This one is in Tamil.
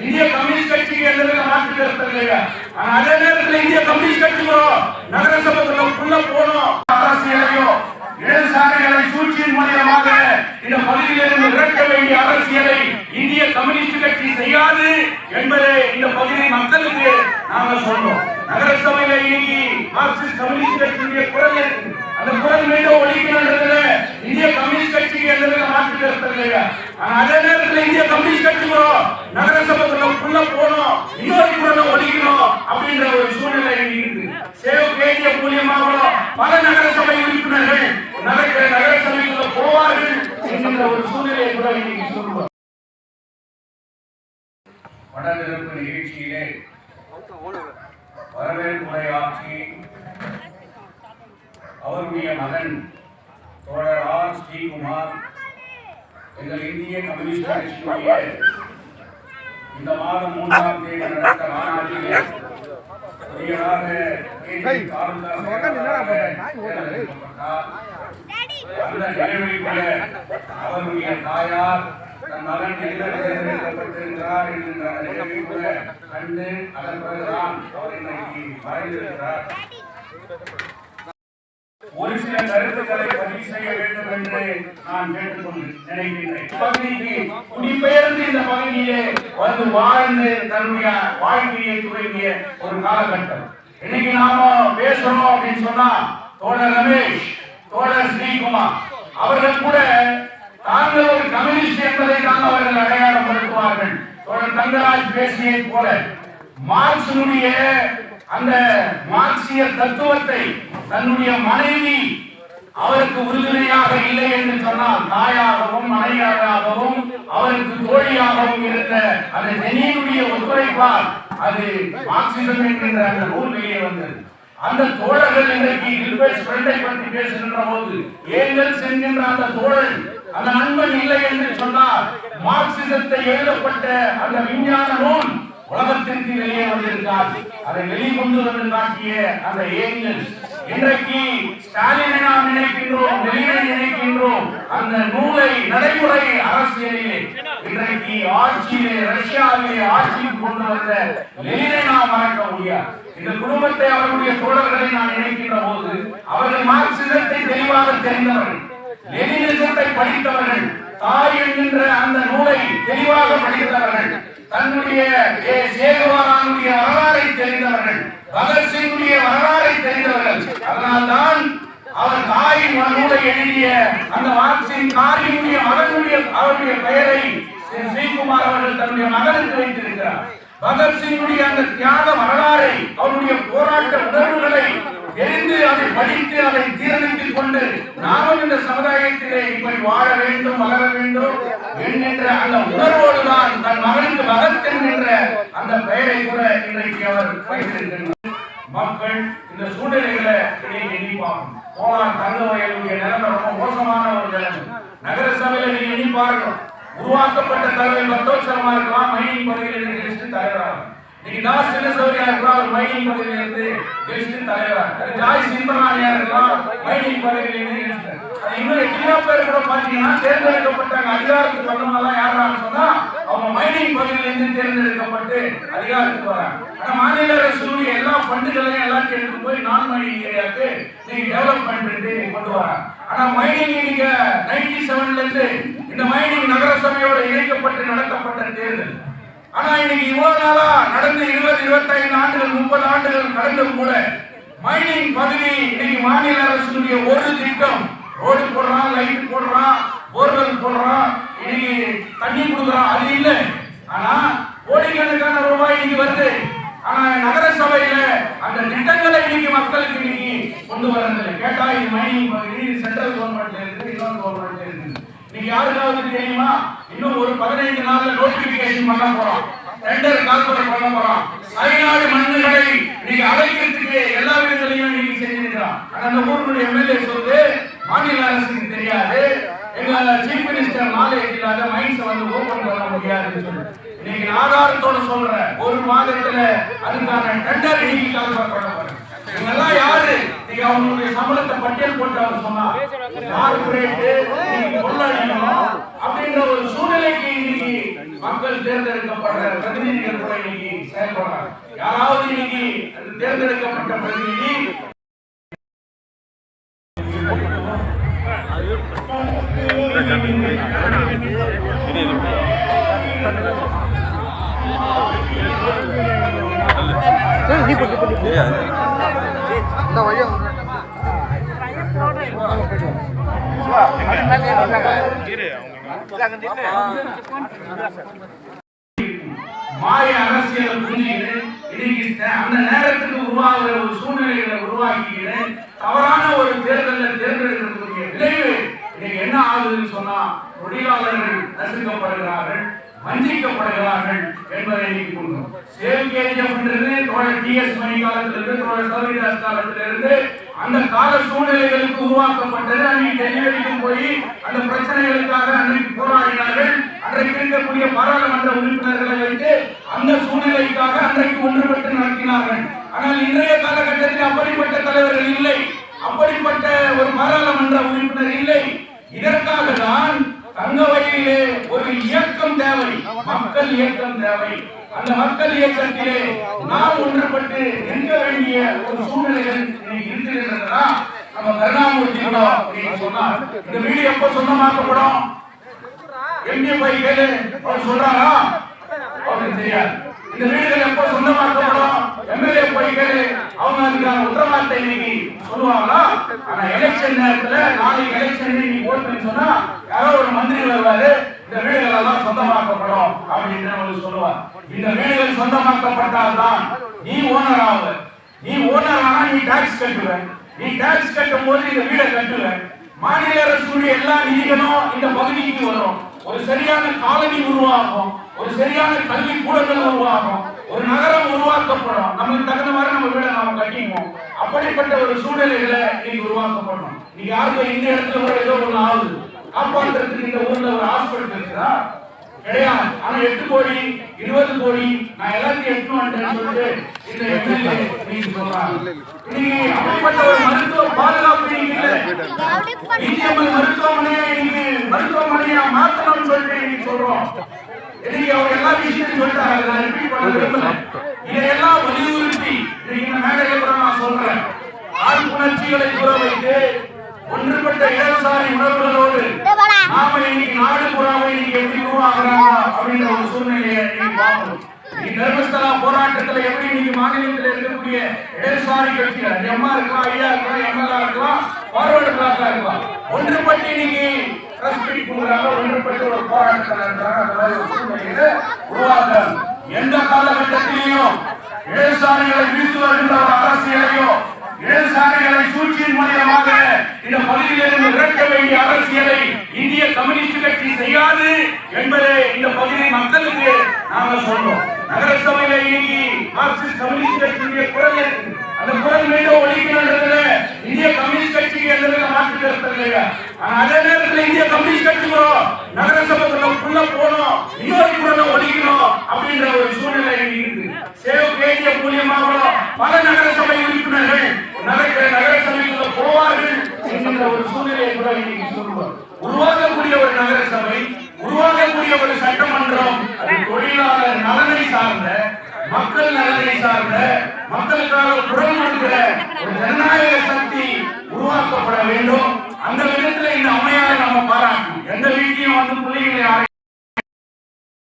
இந்திய கம்யூனிஸ்ட் கட்சிக்கு எந்த மாற்று கருத்து இல்லையா? அதே நேரத்தில் இந்திய கம்யூனிஸ்ட் கட்சிக்கோ நகரசபைக்குள்ள போனோம் அரசியலையோ இடதுசாரிகளை சூழ்ச்சியின் மூலமாக இந்த பகுதியிலிருந்து விரட்ட வேண்டிய அரசியலை இந்திய கம்யூனிஸ்ட் கட்சி செய்யாது என்பதை இந்த பகுதி மக்களுக்கு நாங்கள் சொல்றோம். நகரசபையில இன்னைக்கு மார்க்சிஸ்ட் கம்யூனிஸ்ட் கட்சியுடைய குரல் இருக்கு. அந்த குரல் மீண்டும் ஒழிக்கணும்ன்றதுல இந்திய கம்யூனிஸ்ட் கட்சிக்கு எந்த மாற்று கருத்து இல்லையா? அதே நேரத்தில் இந்திய கம்யூனிஸ்ட் கட்சிக்கோ நகரசபைக்குள்ள போனோம் இன்னொரு குரலை ஒழிக்கணும் அப்படின்ற ஒரு சூழ்நிலை இருக்கு. சேவ் கேஜிய மூலியமாக பல நகரசபை உறுப்பினர்கள் நகரசபைக்குள்ள போவார்கள் என்கின்ற ஒரு சூழ்நிலையை கூட இன்னைக்கு சொல்லுவோம். வடநிரப்பு நிகழ்ச்சியிலே வரவேற்புரையாற்றி அவருடைய மகன் தோழர் ஆர் ஸ்ரீகுமார் எங்கள் இந்திய கம்யூனிஸ்ட் கட்சியினுடைய இந்த மாதம் 3ஆம் தேதி நடந்த மாநாட்டிலே அந்த நிகழ்வுக்குள்ள அவருடைய தாயார் தன் மகன் தேர்ந்தெடுக்கப்பட்டிருக்கிறார் என்கின்ற நிகழ்வுக்குள்ள கண்டு அதன் பிறகுதான் அவர் இன்றைக்கு மறைந்திருக்கிறார். ஒரு சில கருத்துக்களை பதிவு செய்ய வேண்டும் என்று நான் கேட்டுக்கொண்டு நினைக்கின்றேன். பகுதிக்கு குடிபெயர்ந்து இந்த பகுதியிலே வந்து வாழ்ந்து தன்னுடைய வாழ்க்கையை துவங்கிய ஒரு காலகட்டம். இன்னைக்கு நாம பேசுறோம் அப்படின்னு சொன்னா தோழர் ரமேஷ், தோழர் ஸ்ரீகுமார் அவர்கள் கூட தாங்கள் ஒரு கம்யூனிஸ்ட் என்பதை தான் அவர்கள் அடையாளப்படுத்துவார்கள். தோழர் தங்கராஜ் பேசியதை போல மார்க்சினுடைய அந்த மார்க்சிய தத்துவத்தை தன்னுடைய மனைவி அவருக்கு உறுதுணையாக இல்லை என்று சொன்னால் தாயாகவும் மனைவியாகவும் அவருக்கு தோழியாகவும் இருந்த அந்த லெனினுடைய ஒத்துழைப்பால் அது மார்க்சிசம் என்கின்ற அந்த நூல் வெளியே வந்தது. அந்த தோழர்கள் இன்றைக்கு கில்பர்ட் ஃப்ரெண்டை பற்றி பேசுகின்ற போது ஏங்கல்ஸ் என்கின்ற அந்த தோழன் அந்த நண்பன் இல்லை என்று சொன்னால் மார்க்சிசத்தை எழுதப்பட்ட அந்த விஞ்ஞான நூல் உலகத்திற்கு வெளியே வந்திருக்கார். அதை வெளிக்கொண்டு வந்து காட்டிய அந்த ஏங்கல்ஸ் இன்றைக்கு ஸ்டாலினை நாம் நினைக்கின்றோம், லெனினை நினைக்கின்றோம். அந்த நூலை நடைமுறை அரசியலிலே இன்றைக்கு ஆட்சியிலே ரஷ்யாவிலே ஆட்சிக்கு கொண்டு வந்த லெனினை நாம் மறக்க முடியாது. இந்த குடும்பத்தை அவருடைய தோழர்களை நான் நினைக்கின்ற போது அவர்கள் மார்க்சிசத்தை தெளிவாக தெரிந்தவர்கள், லெனினிசத்தை படித்தவர்கள், தாய் என்கின்ற அந்த நூலை தெளிவாக படித்தவர்கள், தன்னுடைய சேகுவாரானுடைய வரலாறை தெரிந்தவர்கள், பகத்சிங்குடைய வரலாறை தெரிந்தவர்கள். அதனால்தான் அவர் தாயின் நூலை எழுதிய அந்த மார்க்சின் தாயினுடைய மகனுடைய அவருடைய பெயரை ஸ்ரீகுமார் அவர்கள் தன்னுடைய மகனுக்கு வைத்திருக்கிறார். பகத்சிங்குடைய அந்த தியாக வரலாறை அவருடைய போராட்ட உணர்வுகளை தெரிந்து அதை படித்து அதை தீர்மானித்துக் கொண்டு நாமும் இந்த சமுதாயத்திலே இப்படி வாழ வேண்டும் வளர வேண்டும் என்கின்ற அந்த உணர்வோடு தான் தன் மகனுக்கு பகத் என்கின்ற அந்த பெயரை கூட இன்றைக்கு அவர் வைத்திருக்கின்றார். மக்கள் இந்த சூழ்நிலைகளை எண்ணிப்பாங்க. போனார் தங்கவயலுடைய நிலைமை ரொம்ப மோசமான ஒரு நிலைமை. நகர சபையில நீங்க எண்ணி பாருங்க. உருவாக்கப்பட்ட தலைவர் பத்தோச்சரமா இருக்கலாம், மைனிங் பகுதியில் இருந்து தலைவராக இன்னைக்கு தாஸ் சின்னசௌரியா இருக்கலாம், ஒரு மைனிங் பகுதியில் இருந்து கெஸ்ட் தலைவராக ஜாய் சிம்பரானியா இருக்கலாம், மைனிங் பகுதியில் இருந்து இன்னும் எத்தனையோ பேர் கூட பாத்தீங்கன்னா தேர்ந்தெடுக்கப்பட்டாங்க. அதிகாரத்துக்கு வந்தவங்க யாரான்னு சொன்னா அவங்க மைனிங் பகுதியிலிருந்து தேர்ந்தெடுக்கப்பட்டு அதிகாரத்துக்கு வராங்க. ஆனா மாநில அரசுடைய எல்லா ஃபண்டுகளையும் எல்லாத்தையும் எடுத்து போய் நான் மைனிங் ஏரியாவுக்கு நீங்க டெவலப்மெண்ட் கொண்டு வராங்க. ஆனா மைனிங் நீங்க 97ல இருந்து இந்த மைனிங் நகரசபையோட இணைக்கப்பட்டு நடத்தப்பட்ட தேர்தல். ஆனா இன்னைக்கு இவ்வளவு நாளா நடந்து 20, 25 ஆண்டுகள் 30 ஆண்டுகள் கடந்தும் கூட மைனிங் பகுதி இன்னைக்கு மாநில அரசுடைய ஒரு திட்டம் ரோடு போடுறான், லைட் போடுறான், போர்வெல் போடுறான், இன்னைக்கு தண்ணி கொடுக்குறான், அது இல்லை. ஆனா கோடிக்கணக்கான ரூபாய் இன்னைக்கு வருது. ஆனா நகர சபையில அந்த திட்டங்களை இன்னைக்கு மக்களுக்கு இன்னைக்கு கொண்டு வரதில்லை. கேட்டா இது மைனிங் பகுதி சென்ட்ரல் கவர்மெண்ட்ல இருக்கு, இன்னொரு கவர்மெண்ட்ல இருக்கு. இன்னைக்கு யாருக்காவது தெரியுமா? இன்னும் ஒரு 15 நாள்ல நோட்டிபிகேஷன் பண்ண போறோம், டெண்டர் கால்குலேட் பண்ண போறோம். சைநாடு மண்ணுகளை இன்னைக்கு அழைக்கிறதுக்கு எல்லா விதங்களையும் இன்னைக்கு செஞ்சிருக்கிறான். அந்த ஊருடைய எம்எல்ஏ சொல்லுது மாநில அரசுக்கு தெரியாது, எங்க சீஃப் மினிஸ்டர் நாலேஜ் இல்லாத மைண்ட்ஸ் வந்து ஓபன் பண்ண முடியாதுன்னு சொல்லு. இன்னைக்கு ஆதாரத்தோட சொல்ற ஒரு மாதத்துல அதுக்கான டெண்டர் இன்னைக்கு கால்குலேட் பண்ண போறேன். இவங்கெல்லாம் யாரு? நீங்க அவங்களுடைய சம்பளத்தை பட்டியல் போட்டு அவர் சொன்னா கார்பரேட் கொள்ளடிக்கணும், மக்கள் தேர்ந்தெடுக்கப்படுற பிரதிநிதிகள் கூட இன்னைக்கு செயல்படுறாங்க. யாராவது இன்னைக்கு தேர்ந்தெடுக்கப்பட்ட பிரதிநிதி மாய அரசியல் புரிஞ்சுக்கிட்டு இன்னைக்கு அந்த நேரத்துக்கு உருவாகிற ஒரு சூழ்நிலைகளை உருவாக்கிக்கிட்டு தவறான ஒரு தேர்தலில் தேர்ந்தெடுக்கக்கூடிய விளைவு இன்னைக்கு என்ன ஆகுதுன்னு சொன்னா தொழிலாளர்கள் நசுக்கப்படுகிறார்கள், வஞ்சிக்கப்படுகிறார்கள் என்பதை இன்னைக்கு கொள்ளும். டிஎஸ் மணி காலத்திலிருந்து சௌரிதாஸ் காலத்திலிருந்து அந்த கால சூழ்நிலைகளுக்கு உருவாக்கப்பட்டது. அன்னைக்கு டெல்லிவரைக்கும் போய் அந்த பிரச்சனைகளுக்காக அன்றைக்கு போராடினார்கள். அன்றைக்கு இருக்கக்கூடிய பாராளுமன்ற உறுப்பினர்களை வைத்து அந்த சூழ்நிலைக்காக அன்றைக்கு ஒன்றுபட்டு நடத்தினார்கள். ஆனால் இன்றைய காலகட்டத்தில் அப்படிப்பட்ட தலைவர்கள் இல்லை, அப்படிப்பட்ட ஒரு பாராளுமன்ற உறுப்பினர் இல்லை. இதற்காக தான் தங்க வகையிலே ஒரு இயக்கம் தேவை, மக்கள் இயக்கம் தேவை. அந்த மக்கள் இயக்கத்திலே நாம் ஒன்றுபட்டு இருக்க வேண்டிய ஒரு சூழ்நிலைகள் இருக்கிறதா? நம்ம கருணாமூர்த்தி சொன்னார், இந்த வீடு எப்ப சொந்தமாக்கப்படும்? எங்கே போய் கேளு, அவர் சொல்றாரா? அவருக்கு தெரியாது. இந்த வீடுகள் எப்ப சொந்தமாக்கப்படும்? எம்எல்ஏ போய் கேளு, அவங்க அதுக்கான உத்தரவாதத்தை இன்னைக்கு சொல்லுவாங்களா? ஆனா எலெக்ஷன் நேரத்துல நாளைக்கு எலெக்ஷன் நீ ஓட்டுன்னு சொன்னா யாரோ ஒரு மந்திரி வருவாரு, இந்த வீடுகள் எல்லாம் சொந்தமாக்கப்படும் அப்படின்னு அவர் சொல்லுவார். இந்த வீடுகள் சொந்தமாக்கப்பட்டால்தான் நீ ஓனர் ஆகுவ. நீ ஓனர் ஆனா நீ டாக்ஸ் கட்டுவ. நீ டாக்ஸ் கட்டும் போது இந்த வீடை கட்டுவ. மாநில அரசுடைய எல்லா நிதிகளும் இந்த பகுதிக்கு வரும். ஒரு சரியான காலனி உருவாகும், ஒரு சரியான கல்வி கூடங்கள் உருவாகும், ஒரு நகரம் உருவாக்கப்படும். நமக்கு தகுந்த மாதிரி நம்ம வீட நாம கட்டிக்குவோம். அப்படிப்பட்ட ஒரு சூழ்நிலைகளை இன்னைக்கு உருவாக்கப்படணும். நீங்க யாருக்கும் இந்த இடத்துல ஒரு ஏதோ ஒண்ணு ஆகுது, காப்பாற்றுறதுக்கு இந்த ஊர்ல ஒரு ஹாஸ்பிட்டல் இருக்குதா? கிடையாது. ஆனா 8 கோடி 20 கோடி நான் எல்லாத்தையும் எடுத்து வந்துட்டேன்னு சொல்லிட்டு இந்த எம்எல்ஏ நீங்க சொல்றாங்க. நீங்க அப்படிப்பட்ட ஒரு மருத்துவ பாதுகாப்பு இல்லை. பிஜிஎம்எல் மருத்துவமனையை மாற்றணும்னு சொல்லிட்டு நீங்க சொல்றோம். இன்னைக்கு அவர் எல்லா விஷயத்தையும் சொல்லிட்டாங்க, நான் ரிப்பீட் பண்ண விரும்பல. இதையெல்லாம் வலியுறுத்தி இந்த மேடையில கூட நான் சொல்றேன், ஆழ்ப்புணர்ச்சிகளை கூற வைத்து ஒன்றுபட்ட இடதுசாரி உணர்வுகளோடு நாம இன்னைக்கு நாடு புறாவை இன்னைக்கு எப்படி உருவாக்குறாங்க அப்படின்ற ஒரு சூழ்நிலையை இன்னைக்கு பார்க்கணும். தர்மஸ்தலா போராட்டத்துல எப்படி இன்னைக்கு மாநிலத்தில் இருக்கக்கூடிய இடதுசாரி கட்சிகள் எம்மா இருக்கலாம், ஐயா இருக்கலாம், எம்எல்ஏ இருக்கலாம், ஃபார்வர்டு பிளாக்கா இருக்கலாம், ஒன்றுபட்டு இன்னைக்கு பிரஸ்பீட் கொடுக்குறாங்க, ஒன்றுபட்டு ஒரு போராட்டத்தில் இருக்கிறாங்க. அந்த மாதிரி ஒரு சூழ்நிலையை உருவாக்குறாங்க. எந்த காலகட்டத்திலையும் இடதுசாரிகளை வீழ்த்து வருகின்ற ஒரு அரசியலையும் இடதுசாரிகளை சூழ்ச்சியின் மூலமாக இந்த பகுதியிலிருந்து விரட்ட வேண்டிய அரசியலை இந்திய கம்யூனிஸ்ட் கட்சி செய்யாது என்பதை இந்த பகுதி மக்களுக்கு நாங்க சொல்றோம். நகரசபையில இன்னைக்கு மார்க்சிஸ்ட் கம்யூனிஸ்ட் கட்சியுடைய குரல் இருக்கு. அந்த குரல் மீண்டும் ஒழிக்கணும்ன்றதுல இந்திய கம்யூனிஸ்ட் கட்சிக்கு எந்த மாற்று கருத்து இல்லையா? அதே நேரத்தில் இந்திய கம்யூனிஸ்ட் கட்சிகளும் நகரசபைக்குள்ள போனோம், இன்னொரு குரலை ஒழிக்கணும் அப்படின்ற ஒரு சூழ்நிலை இருக்கு. சேவ் கேடிய மூலியமாக பல நகரசபை உறுப்பினர்கள் நகரசபைக்குள்ள போவார்கள் என்கின்ற ஒரு சூழ்நிலையை கூட இன்னைக்கு சொல்லுவோம். உருவாக்கக்கூடிய ஒரு நகரசபை, உருவாக்கக்கூடிய ஒரு சட்டமன்றம் அது தொழிலாளர் நலனை சார்ந்த, மக்கள் நலனை சார்ந்த, மக்களுக்காக குரல் கொடுக்கிற ஒரு ஜனநாயக சக்தி உருவாக்கப்பட வேண்டும். அந்த விதத்தில் இந்த அம்மையாரை நம்ம பாராட்டணும். எந்த வீட்டையும் வந்து பிள்ளைகளை